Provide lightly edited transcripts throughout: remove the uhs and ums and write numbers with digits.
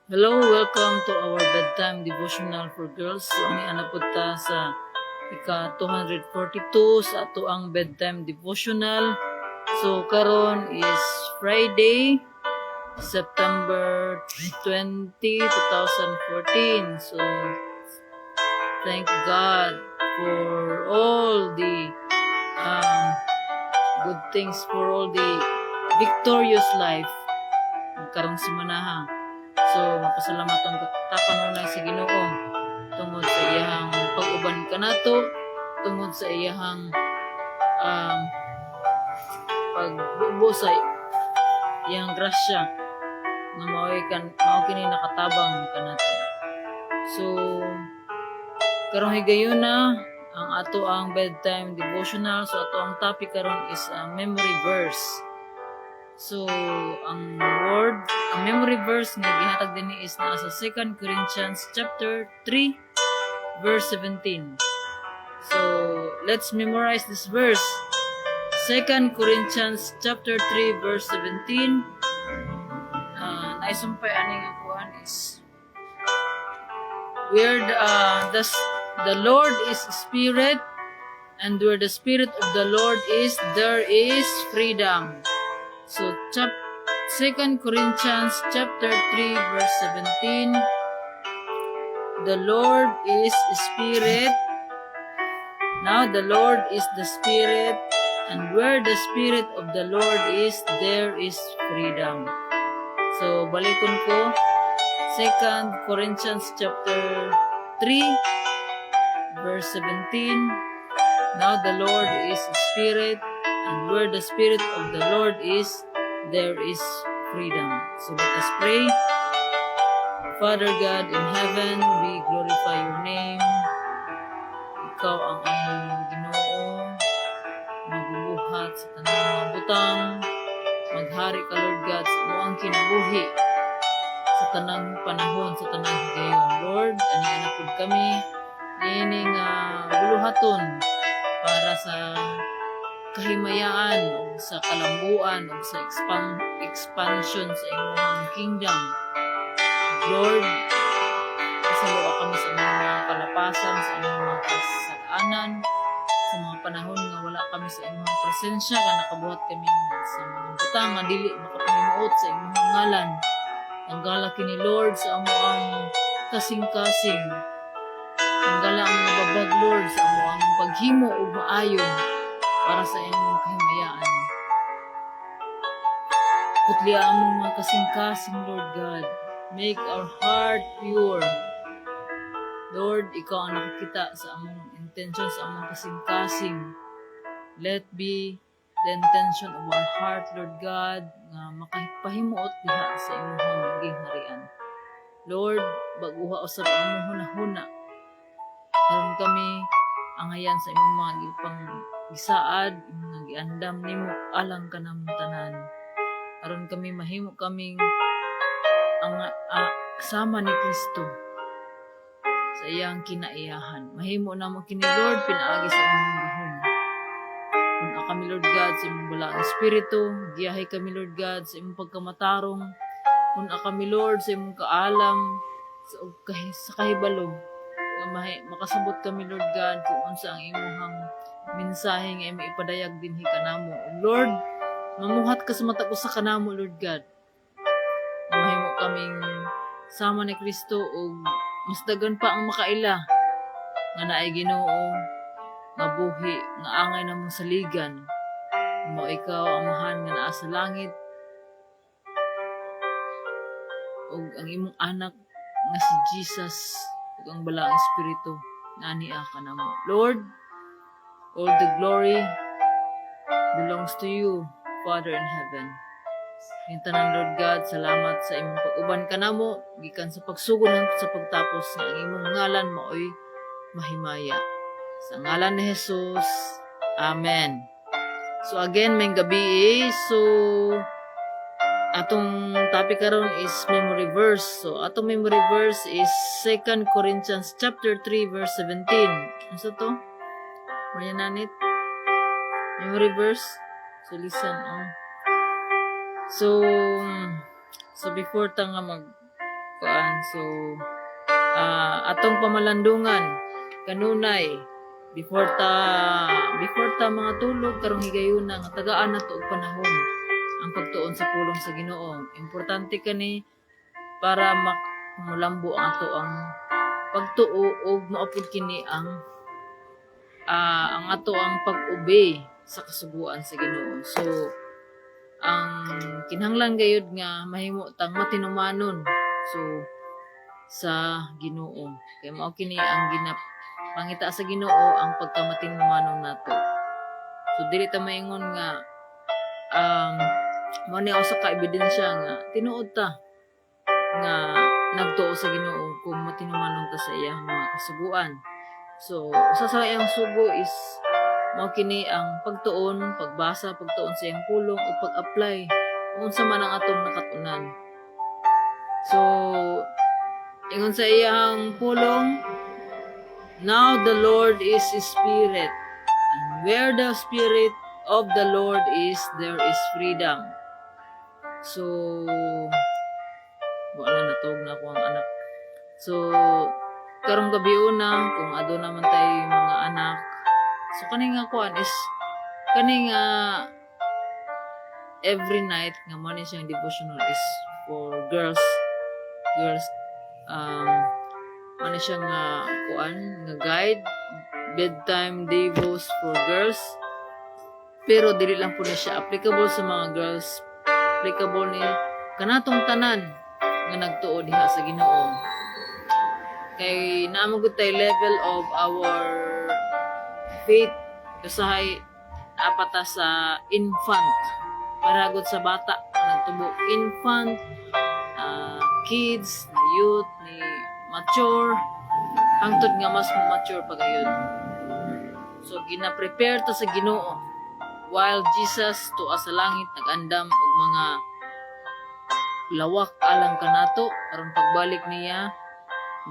Hello, welcome to our bedtime devotional for girls. So, ani ana po ta sa ika-242 sa ato ang bedtime devotional. So, karon is Friday, September 20, 2014. So, thank God for all the good things, for all the victorious life karong simanaha. So, mapasalamat ang tapanunay sa Ginoo tungod sa iyahang pag-uban kanato, tungod sa iyahang pagbubo sa iyang grasya na mao kini nakatabang kanato. So, karong higayon na ang ato ang bedtime devotional. So, ato ang topic karon is memory verse. So, ang memory verse nga gihatag dinhi is naa sa 2 Corinthians chapter 3 verse 17. So, let's memorize this verse. 2 Corinthians chapter 3 verse 17. Naisumpay ani nga kuan is where the Lord is Spirit, and where the Spirit of the Lord is, there is freedom. So, 2 Corinthians chapter 3 verse 17. The Lord is Spirit. Now the Lord is the Spirit, and where the Spirit of the Lord is, there is freedom. So, balikon ko. 2 Corinthians chapter 3 verse 17. Now the Lord is Spirit, and where the Spirit of the Lord is, there is freedom. So let us pray. Father God in heaven, we glorify your name. Ikaw ang aming Ginoo, magbubuhat sa tanang mga butang. Maghari ka, Lord God, sa iyong kinabuhi, sa tanang panahon, sa tanang higayon. Lord, ani-anak pud kami, nining buluhaton para sa kahimayaan o sa kalambuan o sa expansion sa imong kingdom. Lord, kasalawa kami sa mga kalapasan, sa mga kasalanan, sa mga panahon nga wala kami sa imong presensya, nga nakabuhat kami sa mga butang nga dili makapahimuot sa imong ngalan. Tanggala kini Lord sa among kasing-kasing. Tanggala ang mga babag, Lord, sa among paghimo ug maayo para sa imong kahimayaan. Putli among mga kasing-kasing, Lord God. Make our heart pure. Lord, ikaw ang nakikita sa among intention, sa among kasing-kasing. Let be the intention of our heart, Lord God, nga makapahimuot diha sa imong maging harian. Lord, baguha usab among hunahuna. Karon kami angayan sa imong mga gisaad, imong giandam nimo alang kanang tanan. Aron kami mahimo kaming kasama ni Kristo sa iyang kinaiyahan. Mahimo na mo kini Lord pinaagi sa imong gahom. Kung kami Lord God sa imong balaang espiritu, giyahay kami Lord God sa imong pagkamatarong. Kung kami Lord sa imong kaalam sa kahibalo. Makasabot kami Lord God kung unsa ang imong mensahe nga imo ipadayag dinhi kanamo. Lord, mamuhat ka sa mata ko sa kanamo Lord God. Mahimo kaming sama ni Kristo ug mas dagan pa ang makaila nga naay Ginoo nga buhi nga angay namong saligan. Mao ikaw ang mahan nga naa sa langit ug ang imong anak nga si Jesus ug ang balaang espiritu nga ania kanamo. Lord, all the glory belongs to you, Father in heaven. Yung tanan Lord God, salamat sa imong pag-uban kanamo gikan sa pagsugod hangtod sa pagtapos nga ang imong ngalan maoy mahimaya. Sa ngalan ni Jesus. Amen. So again, may gabi so atong topic karon is memory verse. So atong memory verse is 2 Corinthians chapter 3 verse 17. Ano to? Mayananit. Memory verse. So listen. So before ta nga kuan. So atong pamalandungan kanunay before ta mga tulog karong higayuna nga tagaan nato og panahon ang pagtuon sa pulong sa Ginoo. Importante kani para mulambo ang ato ang pagtuo ug maupod kini ang ato ang pag-obey sa kasubuan sa Ginoo. So ang kinahanglan gayud nga mahimo tang matinumanon so sa Ginoo. Kay mao kini ang pangita sa Ginoo ang pagkamatinumanon nato. So dili ta maingon nga mao ni usa ka ebidensya nga tinuod ta nga nagtuo sa Ginoo kung matinumanon ta sa iyang mga kasubuan. So usa sa iyang sugo is mao kini ang pagtuon, pagbasa, pagtuon sa iyang pulong o pag-apply kung unsa man ang atong nakatunan. So ingon sa iyang pulong, now the Lord is Spirit, and where the Spirit of the Lord is, there is freedom. So wala natog na ako ang anak. So karong gabi una kung ado naman tayo mga anak. So kani nga kuan is kani nga every night nga mo ni siyang devotional is for girls ano siya nga kuan nga guide bedtime devos for girls, pero dili lang po na siya applicable sa mga girls, applicable ni kanatong tanan nga nagtuo diha sa Ginoo. Kay naamagod tay level of our faith usahay apata sa infant paragod sa bata nagtubo infant, kids, youth, ni mature, hangtod nga mas mature pa gayon. So gina-prepare ta sa Ginoo while Jesus tuwa sa langit nag-andam og mga lawak alang kanato aron pagbalik niya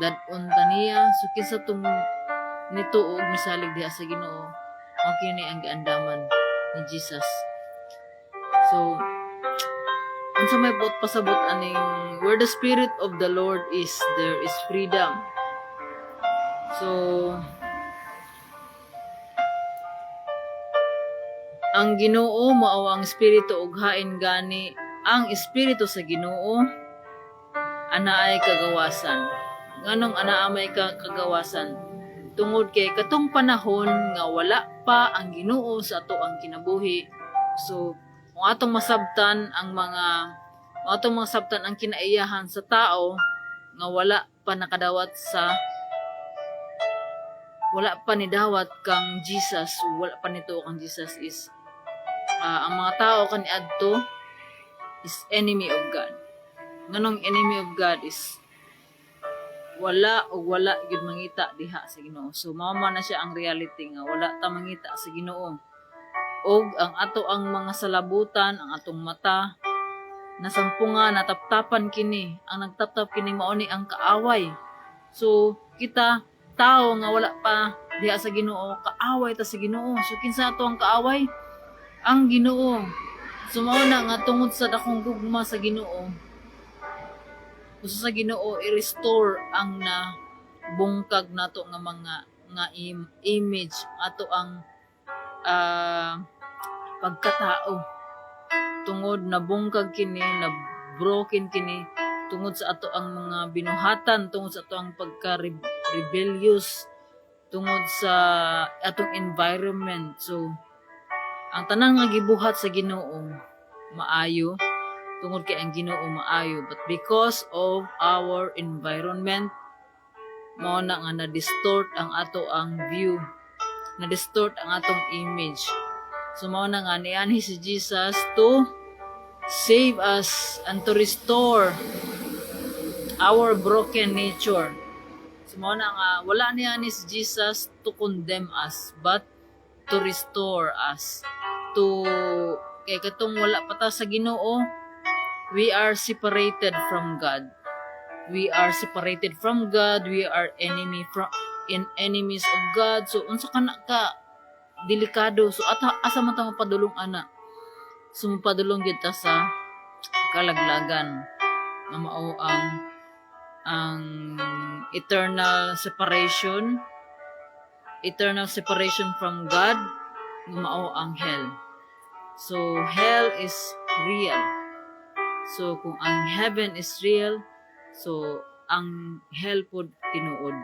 dadon ta niya. So kinsa tong nituog misalig diha sa Ginoo mao kini ang giandaman ni Jesus. So unsa may buot pasabot aning where the Spirit of the Lord is, there is freedom. So ang Ginoo mao ang espiritu ug hain gani ang espiritu sa Ginoo ana ay kagawasan. Nganong ana may kagawasan? Tungod kay katong panahon nga wala pa ang Ginoo sa ato ang kinabuhi. So kung atong masabtan ang kinaiyahan sa tao nga wala pa nidawat kang Jesus, wala pa nito kang Jesus is ang mga tao kaniadto is enemy of God. Nganong enemy of God is wala gid mangita diha sa Ginoo. So mao na siya ang reality nga wala ta mangita sa Ginoo. Og ang ato ang mga salabutan, ang atong mata nasampungan, nataptapan kini. Ang nagtaptap kini mao ni ang kaaway. So kita tao nga wala pa diha sa Ginoo, kaaway ta sa Ginoo. So kinsa ato ang kaaway? Ang Ginoo. So mao na nga tungod sa dakong gugma sa Ginoo. Gusto sa Ginoo i-restore ang na bungkag nato nga mga image ato ang pagkatao tungod na bungkag kini na broken kini tungod sa ato ang mga binuhatan, tungod sa ato ang pagka-rebellious, tungod sa atong environment. So ang tanang nga gibuhat sa Ginoo maayo tungod kay ang Ginoo maayo, but because of our environment mao na nga na-distort ang ato ang view, na-distort ang atong image. So mao na nga nianhi si Jesus to save us and to restore our broken nature. So mao na nga wala nianhi si Jesus to condemn us but to restore us. Kay katong wala pa ta sa Ginoo, we are separated from God. We are separated from God. We are enemies of God. So unsa kana ka delikado. So asa man ta mapadulong ana. So mapadulong gyud ta sa kalaglagan nga mao ang ang eternal separation from God, mao ang hell. So hell is real. So kung ang heaven is real, so ang hell pod tinuod.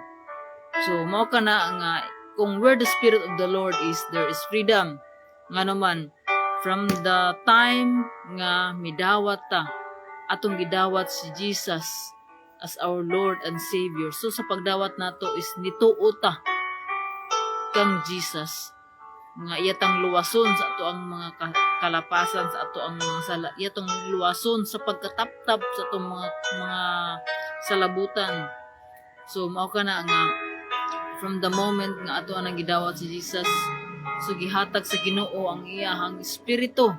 So mao kana nga kung where the Spirit of the Lord is, there is freedom. Nga naman, from the time nga midawat ta, atong gidawat si Jesus as our Lord and Savior. So sa pagdawat nato is nituo ta kang Jesus. Nga iyatang luwason sa ato ang mga kalapasan, sa ato ang mga sala. Iyatang luwason sa pagkataptap sa atong mga salabutan. So mao kana nga from the moment nga ato ang gidawat si Jesus, so gihatag sa Ginoo ang iyahang espiritu.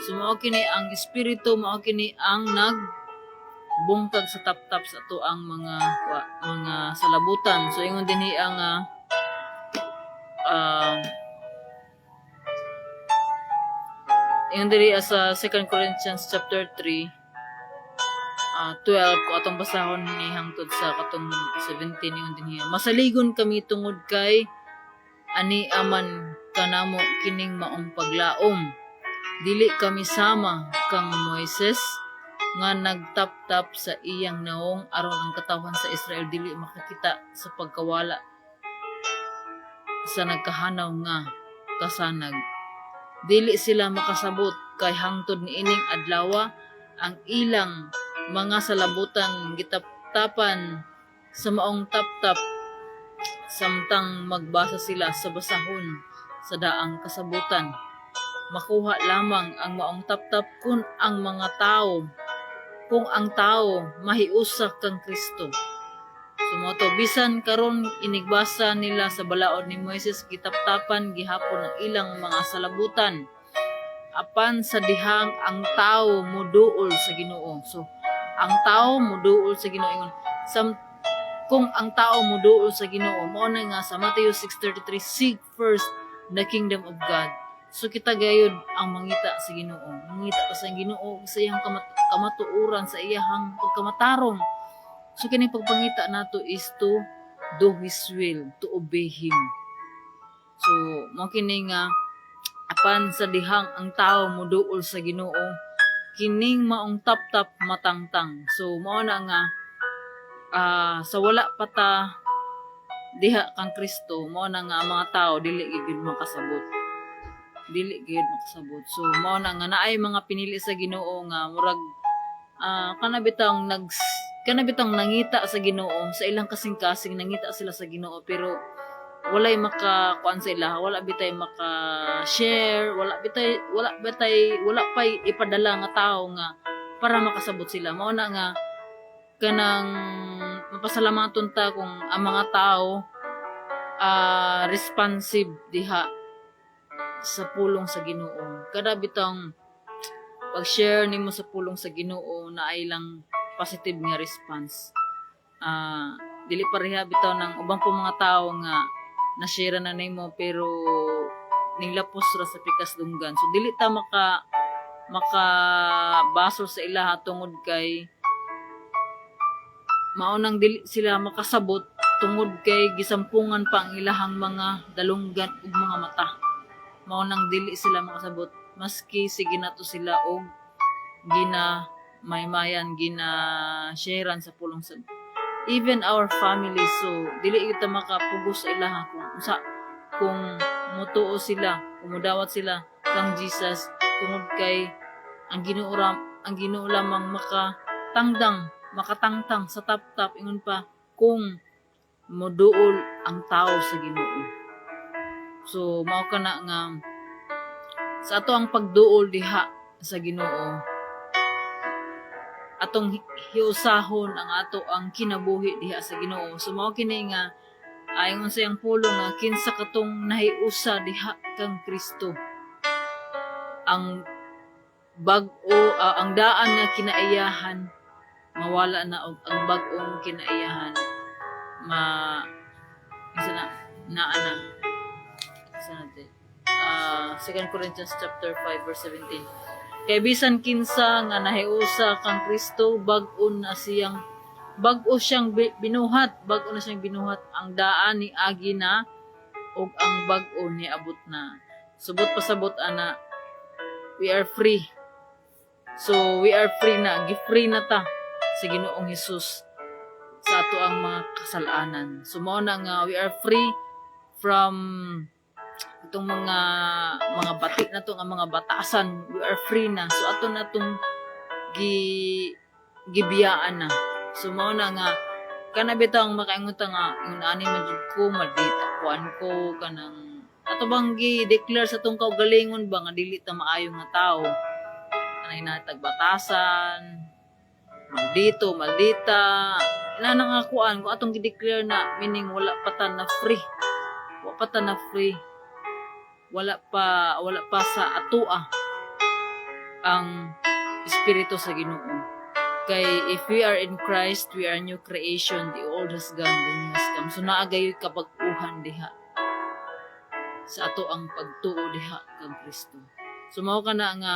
So mao kini ang espiritu, mao kini ang nagbungkag sa taptap sa ato ang mga salabutan. So ingon dinhi ang ingon diri sa 2 Corinthians chapter 3 12 ko atong basahon ni hangtod sa katong 17 ingon dinhi, masaligon kami tungod kay ani aman kanamo kining maong paglaom. Dili kami sama kang Moises nga nagtaptap sa iyang naong aron ang katawhan sa Israel dili makakita sa pagkawala sa nagkahanaw nga kasanag. Dili sila makasabot kay hangtod niining adlawa ang ilang mga salabutan gitaptapan sa maong taptap samtang magbasa sila sa basahon sa daang kasabutan. Makuha lamang ang maong taptap kung ang tao mahiusa kang Kristo. Sumoto bisan karon inigbasa nila sa balaod ni Moises gitaptapan gihapon ang ilang mga salabutan apan sa dihang ang tao muduol sa Ginoo. So ang tao muduol sa Ginoo ingon kung ang tao muduol sa Ginoo mao na nga sa Matthew 6:33, seek first the kingdom of God. So kita gayud ang mangita sa Ginoo. Mangita ka sa Ginoo sa iyang kamatuoran, sa iyang pagkamatarong. So kini pagpangita nato is to do His will, to obey Him. So mao kini nga apan sa dihang ang tao muduol sa Ginoo, kining maong taptap matangtang. So mao na nga sa wala pa ta diha kang Kristo, mao na nga ang mga tao dili gid makasabot. So mao na nga naay mga pinili sa Ginoo nga murag kanabitang nangita sa Ginoo, sa ilang kasing-kasing nangita sila sa Ginoo pero walay makakuan sa ila, wala bitay maka-share, wala pay ipadala nga tao nga para makasabot sila. Mao na nga kanang mapasalamaton ta kung ang mga tao responsive diha sa pulong sa Ginoo. Kada bitang pag-share nimo sa pulong sa Ginoo na ay lang positive nga response. Dili pareha bitaw ng ubang po mga tao nga na-share na nimo pero nilapos ra sa pikas dunggan. So dili ta maka sa ilaha tungod kay maunang dili sila makasabot tungod kay gisampungan pa ang ilahang mga dalunggan ug mga mata. Maunang dili sila makasabot maski sige nato sila og maymayan gina-sharean sa pulong sa even our family. So dili kita makapugos sa ilaha kung mutuo sila, kumudawat sila kang Jesus tungod kay ang Ginoo lamang makatangtang sa taptap ingon pa kung moduol ang tao sa Ginoo. So mao kana nga sa ato ang pagduol diha sa Ginoo, atong hiusahon ang ato ang kinabuhi diha sa Ginoo. So mao kini nga ayon sa iyang pulong nga kinsa katong nahiusa diha kang Kristo, ang ang daan nga kinaiyahan mawala na og ang bag-ong kinaiyahan sa 2 Corinthians chapter 5 verse 17. Kay bisan kinsa nga nahiusa kang Kristo, bag-on na siyang bag-o siyang binuhat, bag-o na siyang binuhat ang daan ni agi na ug ang bag-o ni abot na. Subot pasabot ana, we are free. So we are free na, gi-free na ta sa Ginoong Hesus sa ato ang mga kasalanan. So mao na nga we are free from itong mga batik na to, ang mga batasan. We are free na. So ato na tong gibiyaan na. So mao na nga kana bitaw ang makaingutan nga yung ani man jud ko maldita kuan ko kanang ato bang gi-declare sa tong kaugalingon ba nga dili ta maayo nga tao. Kanay natag batasan, maldita, ina nga kuan ko atong gi-declare na meaning wala pa ta na free. Wala pa ta na free. Wala pa sa atoa ang Espiritu sa Ginoo. Kay if we are in Christ, we are new creation. The old has gone, the new has come. So naagayoy kapag-uhan diha sa ato ang pagtuo diha kang Kristo. So mao kana nga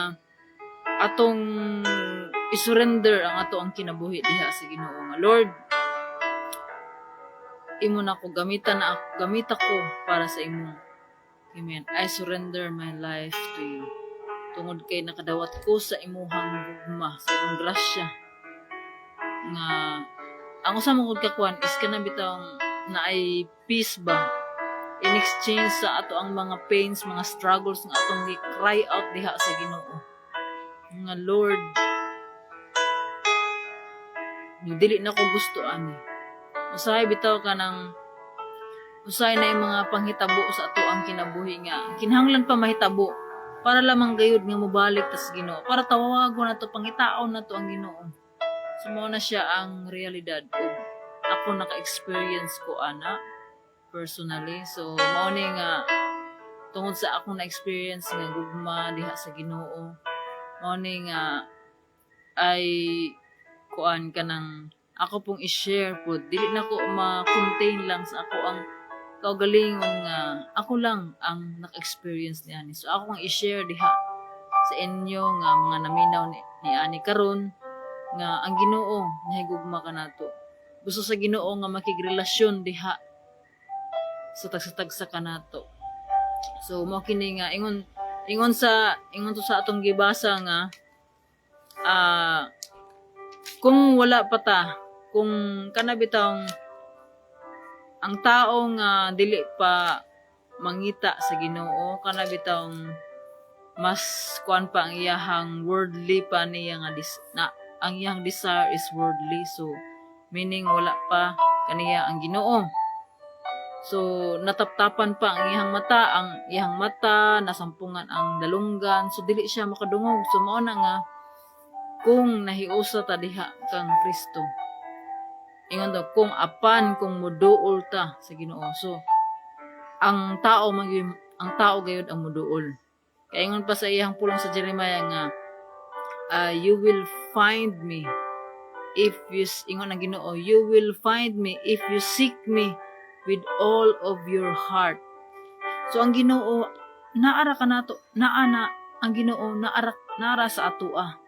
atong isurrender ang ato ang kinabuhi diha sa Ginoo nga Lord, imo na ko gamitan ako para sa imo. Amen. I surrender my life to you. Tungod kay nakadawat ko sa imuhang gugma, sa imong grasya. Nga, ang usam mo kakuan is kanang bitang na ay peace ba? In exchange sa ato ang mga pains, mga struggles nga atong cry out diha sa Ginoo. Nga Lord, dili na ko gusto ani. Usahay bitaw ka ng usay na yung mga panghitabo sa ato ang kinabuhi nga kinahanglan pa mahitabo para lamang gayud nga mobalik ta sa Ginoo, para tawagon na to, pangitaon na to ang Ginoo. Sumo na siya ang realidad ug ako naka-experience ko ana personally. So mao ni nga tungod sa akong na-experience nga gugma diha sa Ginoo, mao ni nga ay kuan kanang ako pong i-share po, dili na ko ma-contain lang sa ako ang kaugalingon nga ako lang ang naka-experience niyan. So ako ang i-share diha sa inyo nga mga naminaw ni ani karon nga ang Ginoo nahigugma kanato. Gusto sa Ginoo nga makigrelasyon diha sa tagsa-tagsa kanato. So mo kini nga ingon to sa atong gibasa nga kung wala pa ta, kung kanabitang ang tao nga dili pa mangita sa Ginoo, kanabitang mas kuan pa ang iyahang worldly pa niya nga ang iyang desire is worldly. So meaning wala pa kaniya ang Ginoo. So nataptapan pa ang iyang mata, nasampungan ang dalunggan. So dili siya makadungog. So mao na nga kung nahiusa ta diha kang Kristo, ingon daw kung kung muduol ta sa Ginoo. So ang tao gayud ang muduol. Kaya ingon pa sa iyang pulong sa Jeremiah nga you will find me if you ingon ang Ginoo, you will find me if you seek me with all of your heart. So ang Ginoo naara kanato, ang Ginoo naara sa atoa.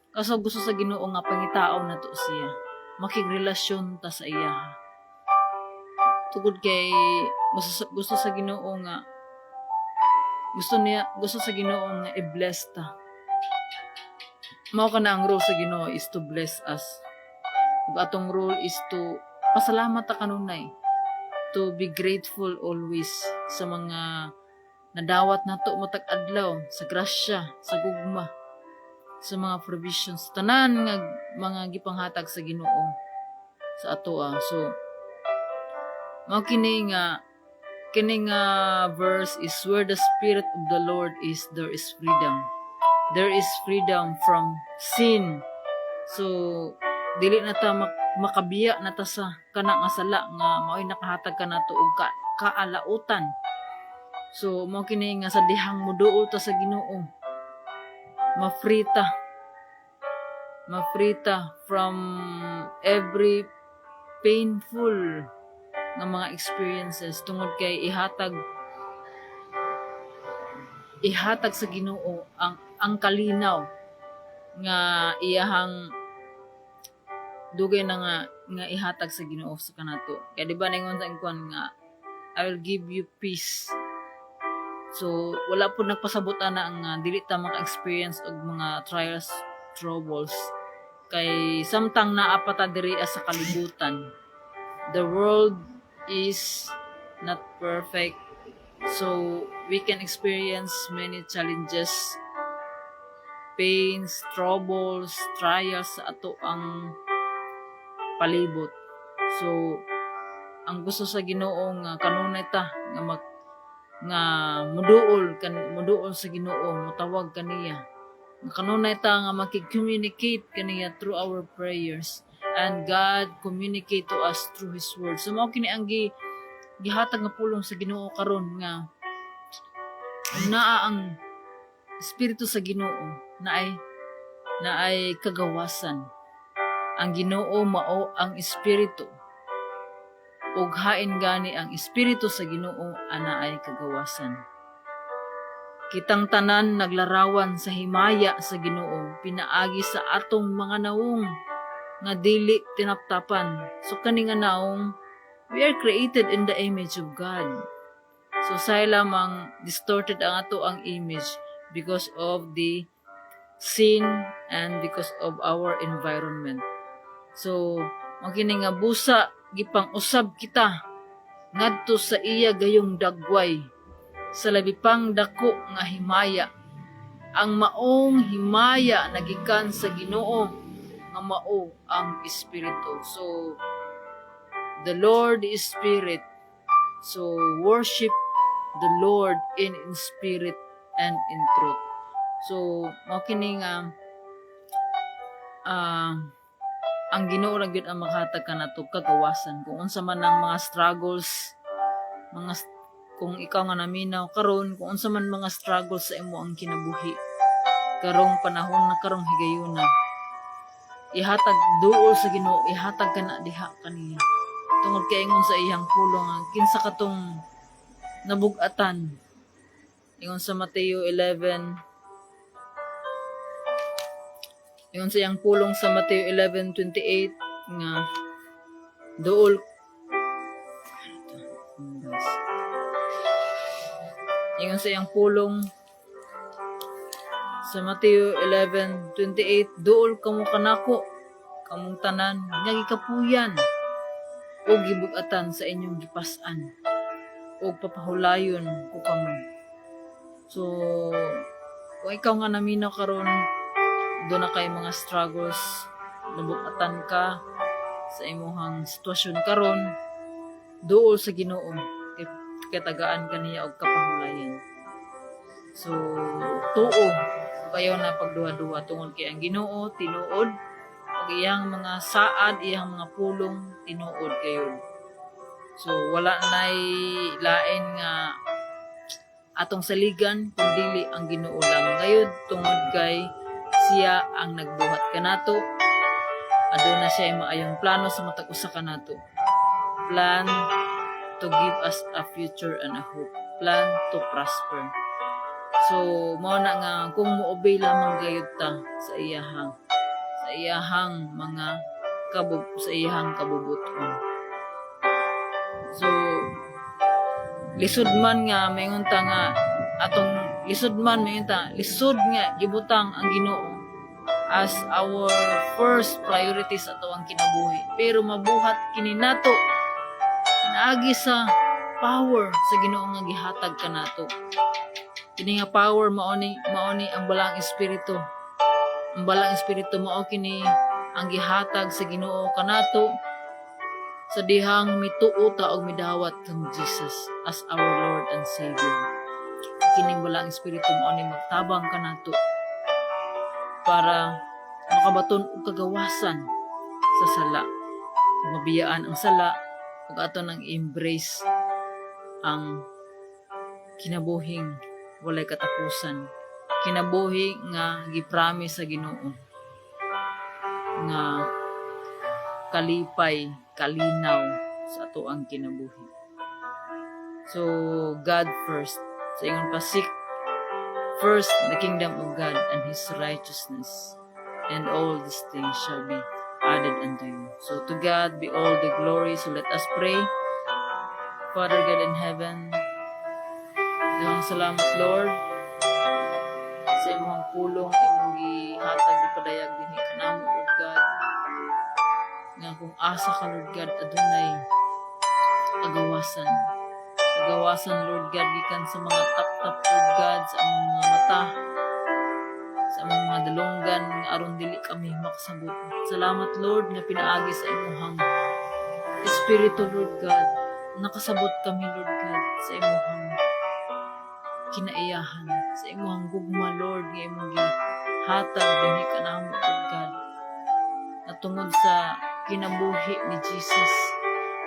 Kaso gusto sa Ginoo nga pangitaon na to siya. Makigrelasyon ta sa iya. Tugod kay gusto sa Ginoo nga gusto sa Ginoo nga i-bless ta. Mao kana ang role sa Ginoo is to bless us. Ug atong role is to pasalamat ta kanunay. To be grateful always sa mga nadawat nato matag adlaw, sa grasya, sa gugma, sa mga provisions, tanan nga mga gipanghatag sa Ginoo sa atoa. So mao kini nga verse is where the Spirit of the Lord is, there is freedom. There is freedom from sin. So dili na ta makabiya na ta sa kana nga sala nga mao'y nakahatag kanato og kaalautan. So mao kini nga sa dihang muduol ta sa Ginoo, mafrita from every painful nga mga experiences tungod kay ihatag sa Ginoo ang kalinaw nga iyahang dugay na nga nga ihatag sa Ginoo sa kanato. Kaya di ba ningon sa ingkwan nga I will give you peace. So wala po nagpasabot na ang dili ta maka-experience og mga trials, troubles. Kay samtang naa pa ta diri sa kalibutan. The world is not perfect. So we can experience many challenges, pains, troubles, trials sa ato ang palibot. So ang gusto sa Ginoo nga kanunay ta nga muduol sa Ginoo, mutawag kaniya. Nga kanunay ta nga makig-communicate kaniya through our prayers, and God communicate to us through His word. So mao kini ang gihatag nga pulong sa Ginoo karon nga naa ang Espiritu sa Ginoo naay kagawasan. Ang Ginoo mao ang Espiritu. Ug hain gani ang Espiritu sa Ginoo ana ay kagawasan. Kitang tanan naglarawan sa himaya sa Ginoo, pinaagi sa atong mga naong nga dili tinaptapan. So kani nga naong we are created in the image of God. So say lamang distorted ang ato ang image because of the sin and because of our environment. So magkini nga busa gipang usab kita ngadto sa iya gayong dagway sa labi pang dako nga himaya, ang maong himaya nagikan sa Ginoo nga mao ang Espiritu. So the Lord is Spirit, so worship the Lord in spirit and in truth. So mao kini nga ang Ginoo ra gyud ang makahatag kanato kagawasan kung unsa man ang mga struggles, kung ikaw nga naminaw karon, kung unsa man mga struggles sa imo ang kinabuhi karong panahon na karong higayuna, ihatag duol sa Ginoo, ihatag kana diha kaniya tungod kay ingon sa iyang pulong nga kinsa katong nabug-atan. Ingon sa Mateo 11, ingon sa iyang pulong sa Mateo 11:28 nga duol ingon sa iyang pulong sa Mateo 11:28, duol kamo kanako kamong tanan nga gikapuyan o gibug-atan sa inyong gipas-an o papahulayon ko kamo. So kung ikaw nga naminaw karon, doon na kay mga struggles, nabukatan ka sa imuhang sitwasyon karon, duol sa Ginoo kay tagaan kaniya og kapahulayan. So tuo kayo na pagduha-duha tungod kay ang Ginoo tinuod, ug iyang mga saad, iyang mga pulong tinuod kayo. So wala nay lain nga atong saligan kun dili ang Ginoo lang. Gayud tungod kay siya ang nagbuhat kanato, aduna siya maayong plano sa matag usa kanato. Plan to give us a future and a hope. Plan to prosper. So mao na nga kung mo-obey lamang gayud ta sa iyahang mga sa iyahang kabubuton. So lisod man nga mayngon ta nga atong lisod nga gibutang ang Ginoo as our first priorities ato ang kinabuhi, pero mabuhat kini nato pinaagi sa power sa Ginoo nga gihatag kanato. Kini nga power mao ni ang balang espiritu. Ang balang espiritu mao kini ang gihatag sa Ginoo kanato sa dihang mituo ta og midawat kang Jesus as our Lord and Savior. Kining balang espiritu mao ni magtabang kanato para makabaton og kagawasan sa sala. Mabiyaan ang sala ug ato nang embrace ang kinabuhing walay katapusan. Kinabuhi nga gipromise sa Ginoo nga kalipay, kalinaw sa ato ang kinabuhi. So God first. Sa ingon pa, seek first the kingdom of God and His righteousness, and all these things shall be added unto you. So to God be all the glory. So let us pray. Father God in heaven, daghang salamat Lord sa imong pulong, imong gihatag gipadayag dinhi kanamo Lord God. Nga kung asa ka Lord God adunay agawasan. Agawasan Lord God gikan sa mga tap-tap Lord God sa among mga mata, sa among mga dalunggan nga aron dili kami makasabot. Salamat Lord nga pinaagi sa imong Espiritu Lord God. Nakasabot kami Lord God sa imong kinaiyahan, sa imong gugma Lord nga imong gihatag dinhi kanamo Lord God. At tungod sa kinabuhi ni Jesus,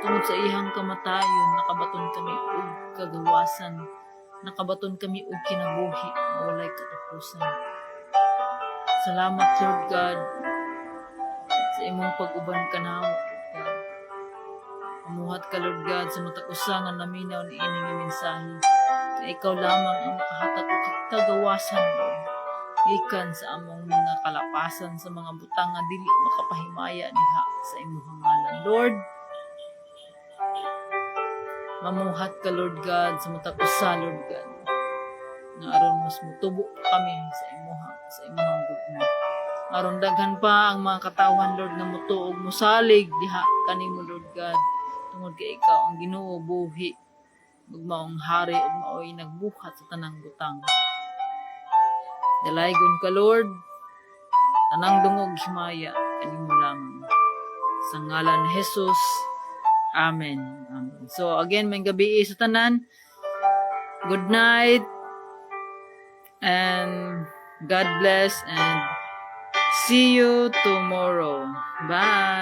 tungod sa iyang kamatayon, nakabaton kami og kagawasan, nakabaton kami og kinabuhi nga walay katapusan. Salamat Lord God sa imong pag-uban kanamo Lord God. Amuhat ka Lord God sa matag usa nga naminaw ni ini nga mensahe. Nga ikaw lamang ang makahatag og kagawasan Lord. Gikan sa among mga kalapasan sa mga butang nga dili makapahimaya diha sa imong ngalan. Lord, mamuhat ka Lord God sa matag usa Lord God. Nga aron mas mutubo kami sa imong gugma. Aron daghan pa ang mga katawhan Lord nga mutuog musalig diha kanimo Lord God. Tungod kay ikaw ang Ginoo buhi ug maong hari ug maoy nagbuhat sa tanang butang. Dalaygon ka Lord, tanang dungog himaya kanimo lamang. Sa ngalan ni Jesus. Amen. Amen. So again, may gabi sa tanan. Good night and God bless and see you tomorrow. Bye.